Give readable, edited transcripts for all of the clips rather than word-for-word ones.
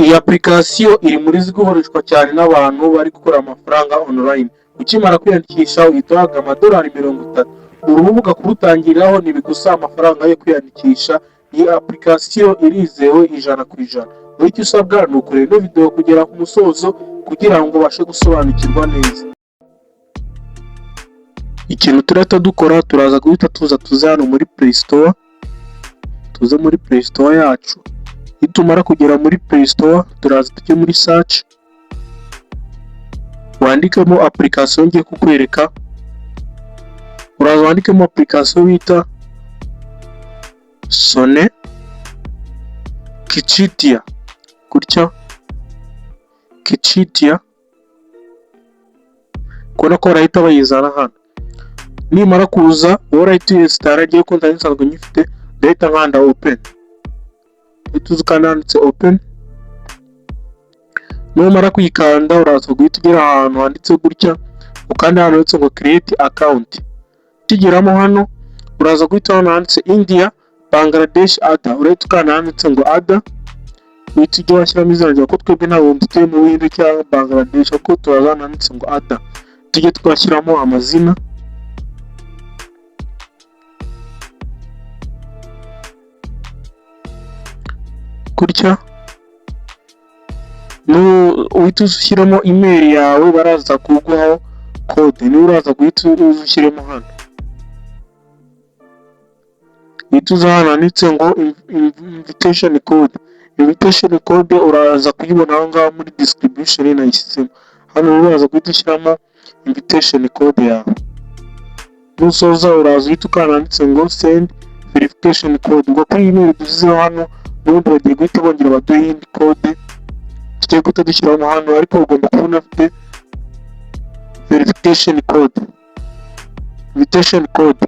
Iyi application iri muri zikoreshwa cyane n'abantu bari gukora amafaranga online. Ukimara kwiyandikisha uhita uhabwa amadolari 30. Urubuga kurutangiriraho ntibigusaba amafaranga yo kwiyandikisha. Iyi application irizewe 100%. Icyo usabwa ni ukureba ino video kugera ku musozo kugira ngo ubashe gusobanukirwa neza. Ikintu turahita dukora, turaza guhita tuza hano muri Play Store. Tuze muri Play Store yacu. Nitumara kugera muri Play Store, turaza tujye muri search, wandikemo application ngiye kukwereka. Uraza wandikemo application bita Sone Kichitia, gutya Kichitia, kubona ko barahita bayizana hano. Nimara kuza urahita uyinstara, agiye ko nsanzwe nyifite, ndahita nkanda open. Ukanda handitse open, numara kuyikanda uraza guhita ugera ahantu handitse gutya, ukanda hano handitse ngo create account. Tugeramo hano uraza guhita hano handitse India, Bangladesh, Ada. Urahita ukanda handitse ngo Ada, uhita ujya washyiramo izina ryawe, ko twebwe ntabwo dutuye mu Buhinde cyangwa Bangladesh, kuko turaza hano handitse ngo Ada. Tujye twashyiramo amazina, gutya. Uhita ushyiramo email yawe, baraza kuguhaho code. Niba uraza guhita ushyiremo hano, uhita uza hano handitse ngo invitation code. Invitation code uraza kuyibona aho ngaho muri distribution nayishyizemo hano. Uraza guhita ushyiramo invitation code yawe. Nusoza uraza uhita ukanda handitse ngo send verification code. Ngo kuri email dushyizeho hano n'ubundi bagiye guhita bongera baduhe iyindi code tugiye guhita dushyiramo hano, ariko ugomba kuba unafite verification code. Invitation code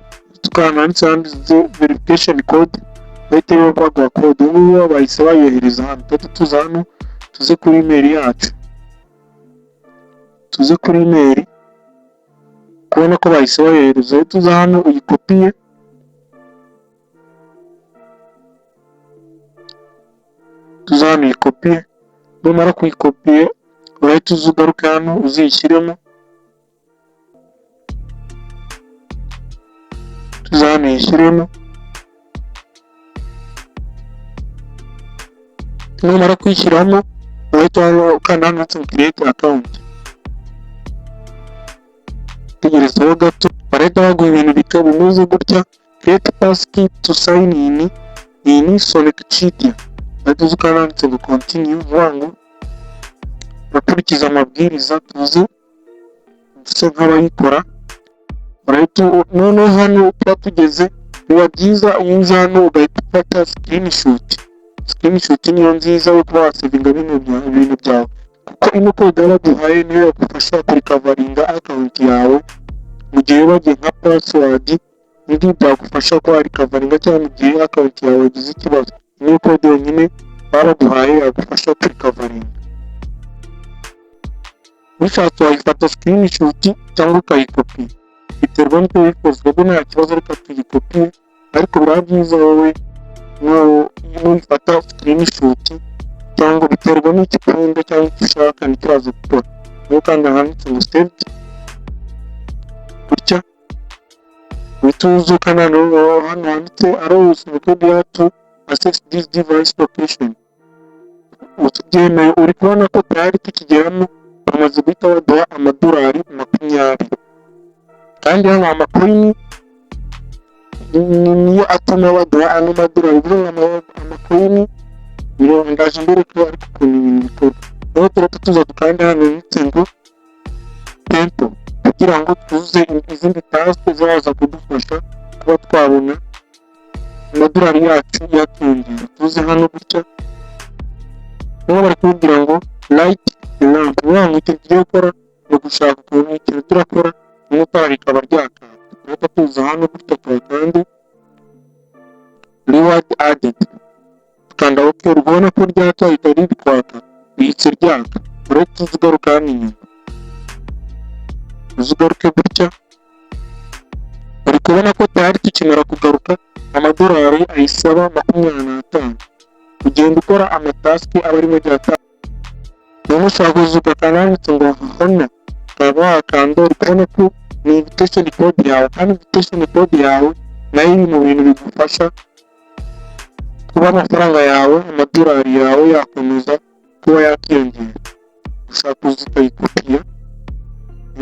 tukanda handitse verification code, bahita baguha code. Ubu bahise bayohereza hano. Tuza hano tuze kuri email yacu, tuze kuri email, kubona ko bahise bayohereza. Tuza hano uyikopiye, tuza hano uyikopiye. Numara kuyikopiye urahita uza ugaruka hano uzishyiremo. Tuza hano uyishyiremo. Numara kuyishyiramo urahita ukanda hano handitse create account. Tegerezaho gato, barahita baguha ibintu bimeze gutya. Create passkey to sign in. Iyi ni Sone Kichitia. Urahita uza ukanda handitse ngo continue, vuga ngo urakurikiza amabwiriza. tuze nk'abayikora. Urahita noneho hano tuba tugeze, biba byiza iyo uza hano ugahita ufata screenshot. Screenshot niyo nziza yo kuba wasevinga ibintu byawe, kuko ino code baguhaye niyo yagufasha kurikavaringa account yawe mu gihe bagiye nka password. Nibyo byagufasha kuba warikavaringa cyangwa mu gihe account yawe yagize ikibazo. Niyo code yonyine baguhaye yagufasha kurikavaringa. Bishatse wayifata screenshot cyangwa ukayikopiya, biterwa n'uko wifuza. Ubwo nta kibazo, reka tuyikopiye, ariko biba byiza wowe nuyifata screenshot, cyangwa biterwa n'icyo ukunda cyangwa icyo ushaka nicyo uraza gukora. Niyo kandi handitse ngo save, gutya uhita uza ukanda hano handitse allows the code to access this device location. Utubyemeye. Uri kubona ko tayari tukigeramo bamaze guhita baduha amadolari 20, kandi hano amacoin niyo atuma baduha ano madolari. Bivuga ngo amacoin ndaje mbere ko ariko ukuntu ibintu bikorwa. Rero turahita tuza dukanda hano handitse ngo tempo, kugira ngo tuzuze izindi task zaza kudufasha kuba twabona amadolari yacu yakiyongera. Tuze hano gutya, niba bari kubwira ngo light lamp. Bivuga ngo ikintu tugiye gukora ni ugushaka ukuntu ikintu turakora n'itara rikaba ryaka. Turahita tuza hano gutya tuhakande reward added, tukanda OK. Urabona ko ryaka ritari riri kwaka, rihise ryaka. Urahita uza ugaruka hano inyuma, uza ugaruke gutya. Uri kubona ko tayari tukimara kugaruka amadolari ayisaba 25. ugenda ukora amatasike aba arimo agiye atandukanye. Noneho ushobora kuza ugakanda handitse ngo hano, ukaba wakanda uri kubona ko ni invitation code yawe, kandi invitation code yawe nayo iri mu bintu bigufasha kuba amafaranga yawe, amadolari yawe yakomeza kuba yakiyongera. Ushobora kuza ukayikopiya,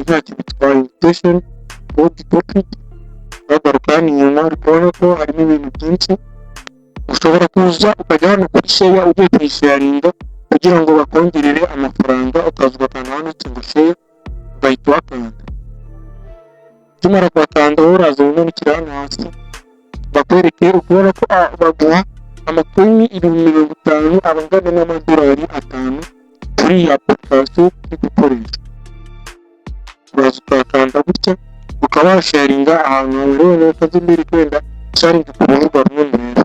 nta kintu bitwaye. Invitation code topic, wagaruka hano inyuma uri kubona ko harimo ibintu byinshi. Ushobora kuza ukajya hano kuri share ugiye kuyisharinga kugira ngo bakongerere amafaranga, ukaza ugakanda handitse ngo share, ugahita wakanda. Ukimara kuhakanda wowe uraza umanukira hano hasi bakwereke, ukubona ko baguha amakoini 50,000 abangana n'amadolari 5 kuri iyi application uri gukoresha. Uraza ukahakanda gutya ukaba washaringa ahantu hawe ukaza imbere kwenda sharinga ku rubuga rumwe rero.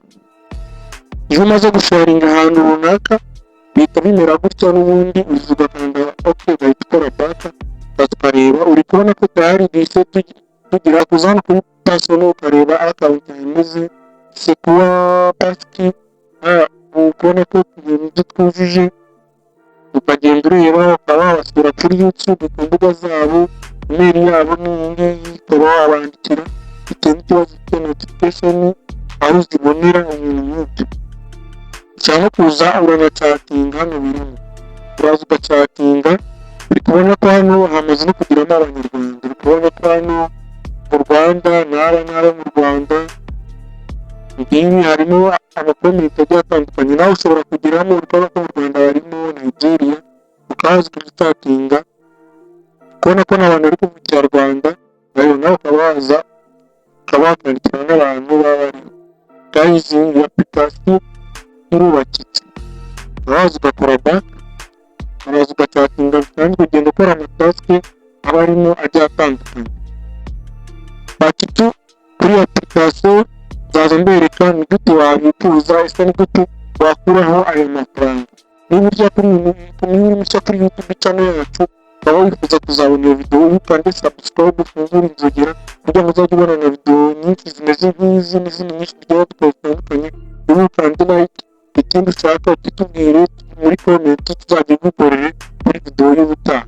Iyo umaze gusharinga ahantu runaka bihita bimera gutya, n'ubundi uza ugakanda ok, ugahita ukora back, ukaza ukareba. Uri kubona ko tayari bise tugira kuza hano kuri personal ukareba account imeze se kuba pasiki, ukubona ko ibintu twujuje, ukagenda ureba, ukaba wabasura kuri YouTube ku mbuga zabo, email yabo n'iyi ngiyi, ukaba wabandikira bitewe n'ikibazo ufite, notification aho uzibonera ibintu nk'ibyo. Ushaka kuza uranacatinga hano birimo, uraza ugacatinga. Uri kubona ko hano hamaze no kugiramo abanyarwanda, uri kubona ko hano mu Rwanda n'aba mu Rwanda ngibi harimo amakomite agiye atandukanye. Nawe ushobora kugeramo, uri kubona ko mu Rwanda harimo Nigeria, ukaza ugacatinga ukabona ko n'abantu bari kuvuga Ikinyarwanda, nawe ukaba waza ukaba wakandikira n'abantu baba bariho. Guys, iyi application irubakitse. Uraza ugakora back, uraza ugacatinga kandi ugenda ukora amatasike aba arimo agiye atandukanye. Part 2 kuri application nzaza mbereka ni gute wabikuza, ese ni gute wakuraho ayo mafaranga. Niba ujya kuri YouTube channel yacu, ukaba wifuza kuzabona iyo video, ukande subscribe, ufungure inzogera kugira ngo uzajye ubona na video nyinshi zimeze nk'izi n'izindi nyinshi tugiye dutandukanye. Ukande like, ikindi ushaka ukitubwire muri comment, tuzajya dukorera muri video y'ubutaha.